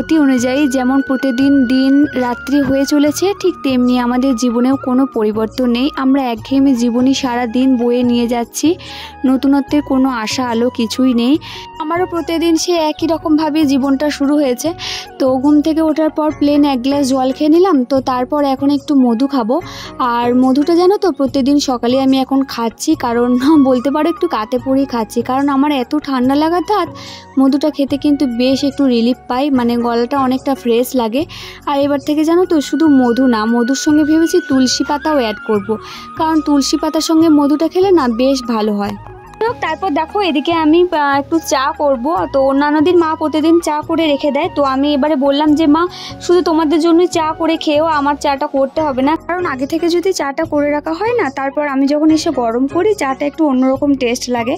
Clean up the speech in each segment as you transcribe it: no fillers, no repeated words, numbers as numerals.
গতি অনুযায়ী যেমন প্রতিদিন দিন রাত্রি হয়ে চলেছে, ঠিক তেমনি আমাদের জীবনেও কোনো পরিবর্তন নেই। আমরা একঘেয়েমি জীবনই সারা দিন বয়ে নিয়ে যাচ্ছি, নতুনত্বের কোনো আশা আলো কিছুই নেই। আমারও প্রতিদিন সে একই রকমভাবে জীবনটা শুরু হয়েছে। তো ঘুম থেকে ওঠার পর প্লেন এক গ্লাস জল খেয়ে নিলাম, তো তারপর এখন একটু মধু খাবো। আর মধুটা জানো তো প্রতিদিন সকালে আমি এখন খাচ্ছি, কারণ বলতে পারো একটু কাতে পড়েই খাচ্ছি, কারণ আমার এত ঠান্ডা লাগার ধাত মধুটা খেতে কিন্তু বেশ একটু রিলিফ পাই, মানে গলাটা অনেকটা ফ্রেশ লাগে। আর এবার থেকে জানো তো শুধু মধু না, মধুর সঙ্গে ভেবেছি তুলসী পাতাও অ্যাড করব, কারণ তুলসী পাতার সঙ্গে মধুটা খেলে না বেশ ভালো হয়। তারপর দেখো এদিকে আমি একটু চা করব। তো অন্যান্য দিন মা প্রতিদিন চা করে রেখে দেয়, তো আমি এবারে বললাম যে মা শুধু তোমাদের জন্যই চা করে খেয়েও, আমার চাটা করতে হবে না, কারণ আগে থেকে যদি চাটা করে রাখা হয় না, তারপর আমি যখন এসে গরম করি চাটা একটু অন্যরকম টেস্ট লাগে।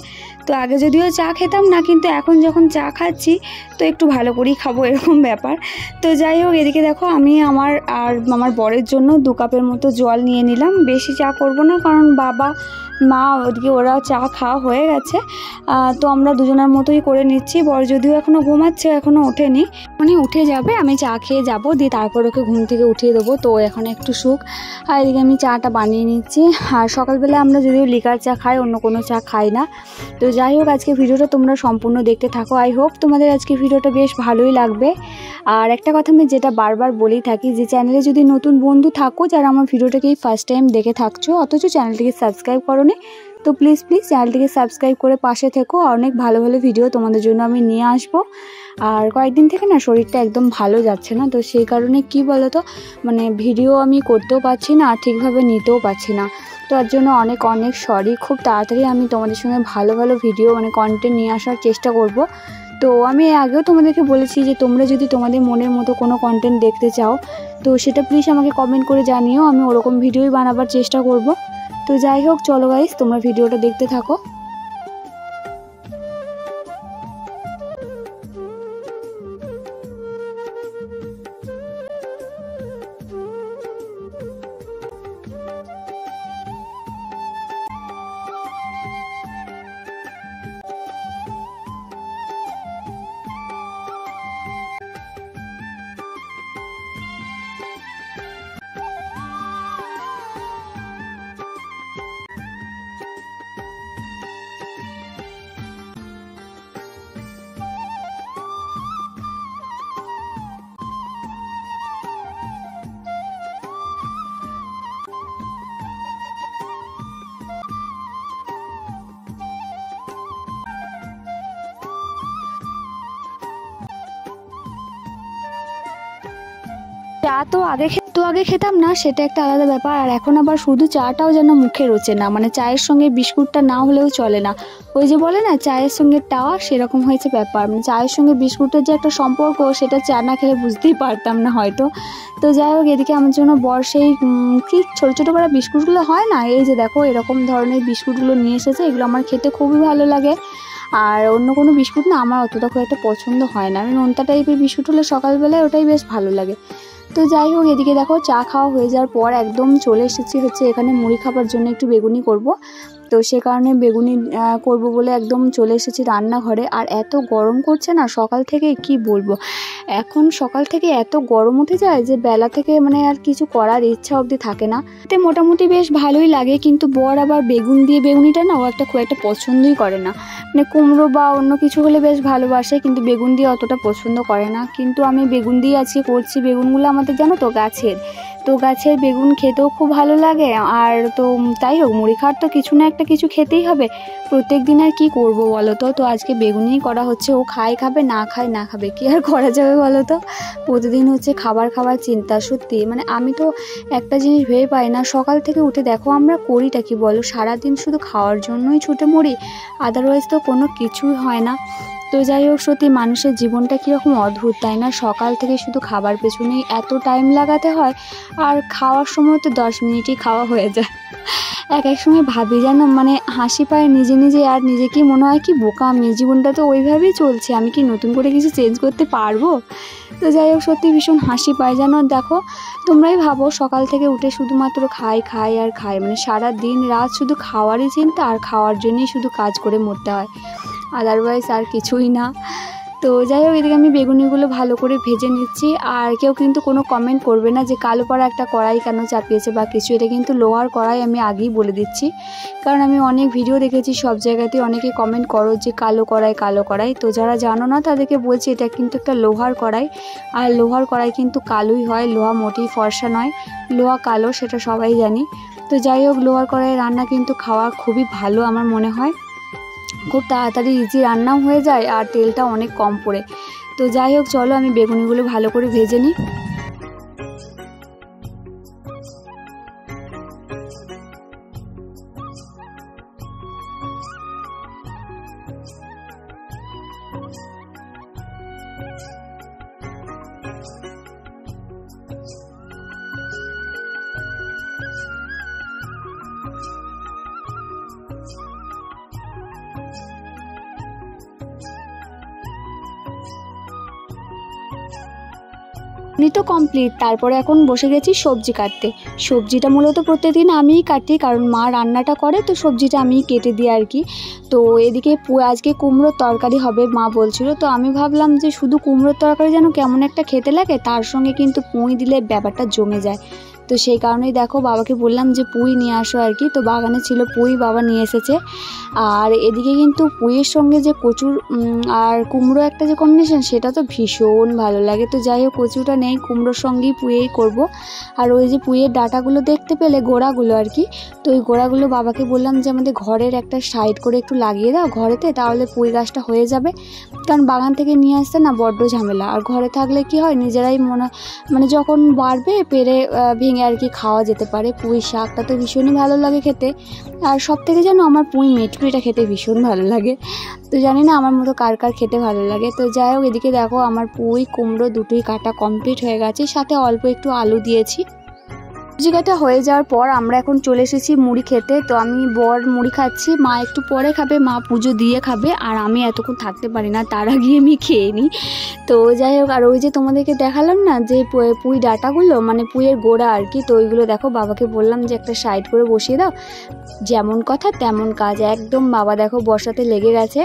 তো আগে যদিও চা খেতাম না, কিন্তু এখন যখন চা খাচ্ছি তো একটু ভালো করেই খাবো, এরকম ব্যাপার। তো যাই হোক, এদিকে দেখো আমি আমার বরের জন্য 2 কাপের মতো জল নিয়ে নিলাম। বেশি চা করব না, কারণ বাবা মা ওদিকে ওরা চা খাওয়া হয়ে গেছে, তো আমরা দুজনের মতোই করে নিচ্ছি। বর যদিও এখনও ঘুমাচ্ছে, এখনও ওঠেনি, উনি উঠে যাবে, আমি চা খেয়ে যাবো, দিয়ে তারপর ওকে ঘুম থেকে উঠিয়ে দেবো। তো এখন একটু সুখ। আর এদিকে আমি চাটা বানিয়ে নিচ্ছি। আর সকালবেলা আমরা যদিও লিকার চা খাই, অন্য কোনো চা খাই না। তো যাই হোক, আজকে ভিডিওটা তোমরা সম্পূর্ণ দেখতে থাকো। আই হোপ তোমাদের আজকে ভিডিওটা বেশ ভালোই লাগবে। আর একটা কথা আমি যেটা বারবার বলেই থাকি, যে চ্যানেলে যদি নতুন বন্ধু থাকো, যারা আমার ভিডিওটাকেই ফার্স্ট টাইম দেখে থাকছো, অথচ চ্যানেলটিকে সাবস্ক্রাইব করোনি, তো প্লিজ চ্যানেলটিকে সাবস্ক্রাইব করে পাশে থেকো। অনেক ভালো ভালো ভিডিও তোমাদের জন্য আমি নিয়ে আসবো। আর কয়েকদিন থেকে না শরীরটা একদম ভালো যাচ্ছে না, তো সেই কারণে কি বলো তো, মানে ভিডিও আমি করতেও পারছি না, আর ঠিকভাবে নিতেও পারছি না। তো তার জন্য অনেক অনেক সরি। খুব তাড়াতাড়ি আমি তোমাদের সঙ্গে ভালো ভালো ভিডিও মানে কন্টেন্ট নিয়ে আসার চেষ্টা করব। তো আমি আগেও তোমাদেরকে বলেছি যে তোমরা যদি তোমাদের মনের মতো কোনো কন্টেন্ট দেখতে চাও, তো সেটা প্লিজ আমাকে কমেন্ট করে জানিও, আমি ওরকম ভিডিওই বানাবার চেষ্টা করব। তো যাই হোক, চলো গাইস, তোমরা ভিডিওটা দেখতে থাকো। চা তো আগে খেতাম না, সেটা একটা আলাদা ব্যাপার। আর এখন আবার শুধু চাটাও যেন মুখে রোচে না, মানে চায়ের সঙ্গে বিস্কুটটা না হলেও চলে না। ওই যে বলে না চায়ের সঙ্গে টাওয়া, সেরকম হয়েছে ব্যাপার। মানে চায়ের সঙ্গে বিস্কুটের যে একটা সম্পর্ক, সেটা চা না খেলে বুঝতেই পারতাম না হয়তো। তো যাই হোক, এদিকে আমার জন্য বর সেই কি ছোটো ছোটো করে বিস্কুটগুলো হয় না, এই যে দেখো এরকম ধরনের বিস্কুটগুলো নিয়ে এসেছে। এগুলো আমার খেতে খুবই ভালো লাগে। আর অন্য কোনো বিস্কুট না আমার অতটা খুব একটা পছন্দ হয় না, আমি নোনতা টাইপের বিস্কুট হলে সকালবেলায় ওটাই বেশ ভালো লাগে। তো যাই হোক, এদিকে দেখো চা খাওয়া হয়ে যাওয়ার পর একদম চলে এসেছি হচ্ছে এখানে মুড়ি খাবার জন্য একটু বেগুনি করব। তো সে কারণে বেগুনি করব বলে একদম চলে এসেছি রান্নাঘরে। আর এত গরম করছে না সকাল থেকে, কি বলবো, এখন সকাল থেকে এত গরম উঠে যায় যে বেলা থেকে মানে আর কিছু করার ইচ্ছা অবধি থাকে না। এতে মোটামুটি বেশ ভালোই লাগে, কিন্তু বর আবার বেগুন দিয়ে বেগুনিটা না ও খুব একটা পছন্দই করে না। মানে কুমড়ো বা অন্য কিছু হলে বেশ ভালোবাসে, কিন্তু বেগুন দিয়ে অতটা পছন্দ করে না। কিন্তু আমি বেগুন দিয়ে আজকে করছি। বেগুনগুলো আমাদের জানো তো গাছের, তো গাছের বেগুন খেতেও খুব ভালো লাগে। আর তো তাই হোক, মুড়ি খাওয়ার তো কিছু না একটা কিছু খেতেই হবে প্রত্যেক দিন, আর কি করবো বলো তো। তো আজকে বেগুনিই করা হচ্ছে, ও খাবে না খাবে, কি আর করা যাবে বলো তো। প্রতিদিন হচ্ছে খাবার চিন্তা। সত্যি মানে আমি তো একটা জিনিস ভেবে পাই না, সকাল থেকে উঠে দেখো আমরা করিটা কি বলো, সারাদিন শুধু খাওয়ার জন্যই ছুটে মরি, আদারওয়াইজ তো কোনো কিছুই হয় না। তো যাই হোক, সত্যি মানুষের জীবনটা কীরকম অদ্ভুত, তাই না? সকাল থেকে শুধু খাবার পেছনেই এত টাইম লাগাতে হয়, আর খাওয়ার সময় তো 10 মিনিটই খাওয়া হয়ে যায়। এক সময় ভাবি যেন মানে হাসি পায় নিজে, আর নিজেকেই মনে হয় কি বোকা আমি, জীবনটা তো ওইভাবেই চলছে, আমি কি নতুন করে কিছু চেঞ্জ করতে পারবো? তো যাই হোক, সত্যি ভীষণ হাসি পায় যেন। দেখো তোমরাই ভাবো, সকাল থেকে উঠে শুধুমাত্র খাই আর খাই, মানে সারা দিন রাত শুধু খাওয়ারই চিন্তা, আর খাওয়ার জন্যই শুধু কাজ করে মরতে হয়, আদারওয়াইজ আর কিছুই না। তো যাই হোক, এদিকে আমি বেগুনিগুলো ভালো করে ভেজে নিচ্ছি। আর কেউ কিন্তু কোনো কমেন্ট করবে না যে কালো পাড়া একটা কড়াই কেন চাপিয়েছে বা কিছু, এটা কিন্তু লোহার কড়াই, আমি আগেই বলে দিচ্ছি। কারণ আমি অনেক ভিডিও দেখেছি, সব জায়গাতে অনেকে কমেন্ট করো যে কালো কড়াই কালো কড়াই। তো যারা জানো না তাদেরকে বলছি এটা কিন্তু একটা লোহার কড়াই, আর লোহার কড়াই কিন্তু কালোই হয়, লোহা মোটেই ফর্সা নয়, লোহা কালো, সেটা সবাই জানি। তো যাই হোক, লোহার কড়াইয়ে রান্না কিন্তু খাওয়া খুবই ভালো আমার মনে হয়, খুব তাড়াতাড়ি ইজি রান্নাও হয়ে যায় আর তেলটা অনেক কম পড়ে। তো যাই হোক, চলো আমি বেগুনিগুলো ভালো করে ভেজে নিই। তো কমপ্লিট। তারপরে এখন বসে গেছি সবজি কাটতে। সবজিটা মূলত প্রত্যেকদিন আমিই কাটি, কারণ মা রান্নাটা করে, তো সবজিটা আমিই কেটে দিই আর কি। তো এদিকে আজকে কুমড়োর তরকারি হবে মা বলছিল, তো আমি ভাবলাম যে শুধু কুমড়োর তরকারি যেন কেমন একটা খেতে লাগে, তার সঙ্গে কিন্তু পুঁই দিলে ব্যাপারটা জমে যায়। তো সেই কারণেই দেখো বাবাকে বললাম যে পুঁই নিয়ে আসো আর কি। তো বাগানে ছিল পুঁই, বাবা নিয়ে এসেছে। আর এদিকে কিন্তু পুঁইয়ের সঙ্গে যে কচুর আর কুমড়ো একটা যে কম্বিনেশন, সেটা তো ভীষণ ভালো লাগে। তো যাই হোক, কচুটা নেই, কুমড়োর সঙ্গেই পুঁইয়েই করব। আর ওই যে পুঁইয়ের ডাঁটাগুলো দেখতে পেলে, গোড়াগুলো আর কি, তো ওই গোড়াগুলো বাবাকে বললাম যে আমাদের ঘরের একটা সাইড করে একটু লাগিয়ে দাও ঘরেতে, তাহলে পুঁই গাছটা হয়ে যাবে। কারণ বাগান থেকে নিয়ে আসতে না বড্ড ঝামেলা, আর ঘরে থাকলে কি হয়, নিজেরাই মানে যখন বাড়বে পেরে ভেঙে আর কি খাওয়া যেতে পারে। পুঁই শাকটা তো ভীষণই ভালো লাগে খেতে, আর সব থেকে যেন আমার পুঁই মেটকুড়িটা খেতে ভীষণ ভালো লাগে। তো জানি না আমার মতো কার কার খেতে ভালো লাগে। তো যাই হোক, এদিকে দেখো আমার পুঁই কুমড়ো দুটোই কাটা কমপ্লিট হয়ে গেছে, সাথে অল্প একটু আলু দিয়েছি। সবজি কাটা হয়ে যাওয়ার পর আমরা এখন চলে এসেছি মুড়ি খেতে। তো আমি বর মুড়ি খাচ্ছি, মা একটু পরে খাবে, মা পুজো দিয়ে খাবে, আর আমি এতক্ষণ থাকতে পারি না, তার আগে আমি খেয়ে নিই। তো যাই হোক, আর ওই যে তোমাদেরকে দেখালাম না যে পুঁই ডাঁটাগুলো, মানে পুঁইয়ের গোড়া আর কি, তো ওইগুলো দেখো বাবাকে বললাম যে একটা সাইড করে বসিয়ে দাও। যেমন কথা তেমন কাজ, একদম বাবা দেখো বসাতে লেগে গেছে।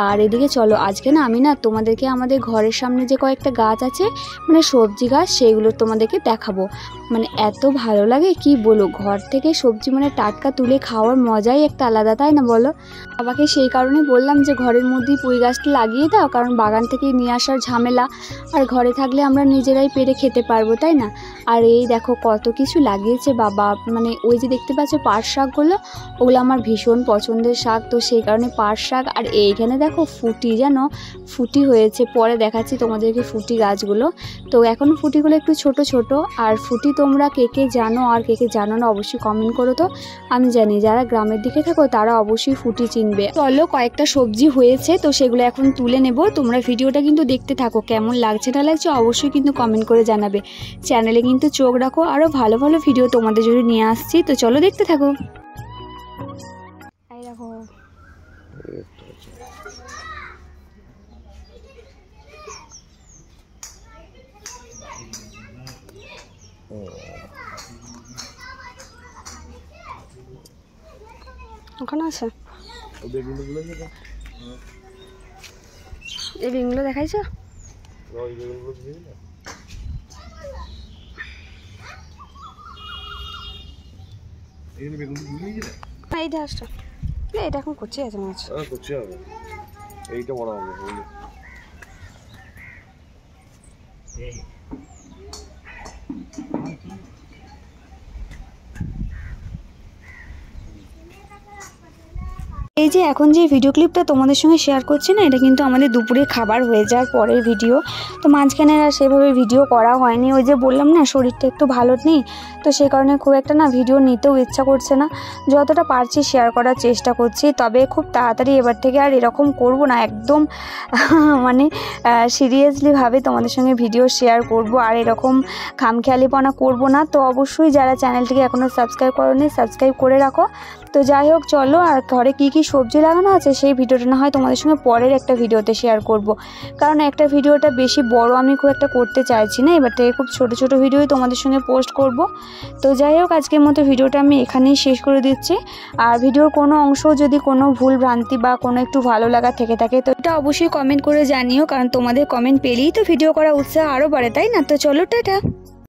আর এদিকে চলো, আজকে না আমি না তোমাদেরকে আমাদের ঘরের সামনে যে কয়েকটা গাছ আছে, মানে সবজি গাছ, সেইগুলো তোমাদেরকে দেখাবো। মানে এত ভালো লাগে কি বলো, ঘর থেকে সবজি মানে টাটকা তুলে খাওয়ার মজাই একটা আলাদা, তাই না বলো? বাবাকে সেই কারণে বললাম যে ঘরের মধ্যেই পুঁই গাছটা লাগিয়ে দাও, কারণ বাগান থেকে নিয়ে আসার ঝামেলা, আর ঘরে থাকলে আমরা নিজেরাই পেরে খেতে পারবো, তাই না? আর এই দেখো কত কিছু লাগিয়েছে বাবা, মানে ওই যে দেখতে পাচ্ছ পাট শাকগুলো, ওগুলো আমার ভীষণ পছন্দের শাক, তো সেই কারণে পাট শাক। আর এইখানে দেখো ফুটি, যেন ফুটি হয়েছে, পরে দেখাচ্ছি তোমাদেরকে ফুটি গাছগুলো। তো এখন ফুটিগুলো একটু ছোট ছোট। আর ফুটি তোমরা কে কে জানো আর কে কে জানো না অবশ্যই কমেন্ট করো। তো আমি জানি যারা গ্রামের দিকে থাকো তারা অবশ্যই ফুটি চিনবে। চলো, কয়েকটা সবজি হয়েছে, তো সেগুলো এখন তুলে নেব। তোমরা ভিডিওটা কিন্তু দেখতে থাকো, কেমন লাগছে না লাগছে অবশ্যই কিন্তু কমেন্ট করে জানাবে। চ্যানেলে কিন্তু চোখ রাখো, আরও ভালো ভালো ভিডিও তোমাদের জন্য নিয়ে আসছি। তো চলো দেখতে থাকো। এই দেখো ওখানে আছে এই বেগুনগুলো দেখাইছো? এই ঢাসটা এটা এখন করছে, আছে মাছ করছে হবে, এইটা বড় হবে। এই যে এখন যে ভিডিও ক্লিপটা তোমাদের সঙ্গে শেয়ার করছি না, এটা কিন্তু আমাদের দুপুরে খাবার হয়ে যাওয়ার পরের ভিডিও। তো মাঝখানে আর সেভাবে ভিডিও করা হয়নি, ওই যে বললাম না শরীরটা একটু ভালো নেই, তো সেই কারণে খুব একটা না ভিডিও নিতেও ইচ্ছা করছে না। যতটা পারছি শেয়ার করার চেষ্টা করছি, তবে খুব তাড়াতাড়ি এবার থেকে আর এরকম করব না, একদম মানে সিরিয়াসলিভাবে তোমাদের সঙ্গে ভিডিও শেয়ার করব, আর এরকম খামখেয়ালিপনা করব না। তো অবশ্যই যারা চ্যানেলটিকে এখনও সাবস্ক্রাইব করোনি সাবস্ক্রাইব করে রাখো, তো যাই হোক চলো, আর ঘরে কি কি সবজি লাগানো আছে সেই ভিডিওটা না হয় তোমাদের সঙ্গে পরের একটা ভিডিওতে শেয়ার করব, কারণ একটা ভিডিওটা বেশি বড় আমি খুব একটা করতে চাইছি না, এবার থেকে খুব ছোট ছোট ভিডিওই তোমাদের সঙ্গে পোস্ট করব। তো যাই হোক আজকের মতো ভিডিওটা আমি এখানেই শেষ করে দিচ্ছি। আর ভিডিওর কোনো অংশ যদি কোনো ভুল ভ্রান্তি বা কোনো একটু ভালো লাগা থেকে থাকে তো এটা অবশ্যই কমেন্ট করে জানিও, কারণ তোমাদের কমেন্ট পেলেই তো ভিডিও করা উৎসাহ আরও বাড়ে, তাই না? তো চলো টাটা।